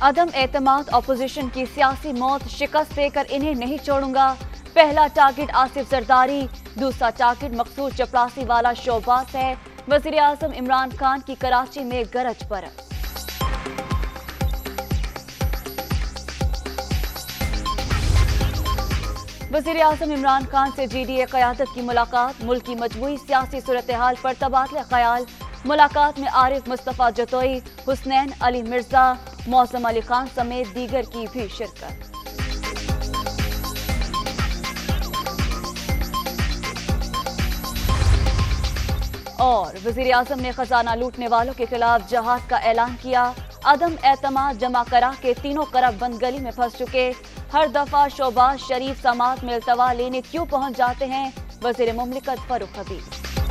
عدم اعتماد اپوزیشن کی سیاسی موت شکست دے کر انہیں نہیں چھوڑوں گا. پہلا ٹارگٹ آصف زرداری، دوسرا ٹارگٹ مقصود چپراسی والا شہباز ہے. وزیر اعظم عمران خان کی کراچی میں گرج پرت. وزیر اعظم عمران خان سے جی ڈی اے قیادت کی ملاقات، ملک کی مجموعی سیاسی صورتحال پر تبادلہ خیال. ملاقات میں عارف مصطفیٰ جتوئی، حسنین علی مرزا، معظم علی خان سمیت دیگر کی بھی شرکت. اور وزیر اعظم نے خزانہ لوٹنے والوں کے خلاف جہاد کا اعلان کیا. عدم اعتماد جمع کرا کے تینوں کرب بند گلی میں پھنس چکے. ہر دفعہ شہباز شریف سماعت میں التوا لینے کیوں پہنچ جاتے ہیں؟ وزیر مملکت فاروق حبیب.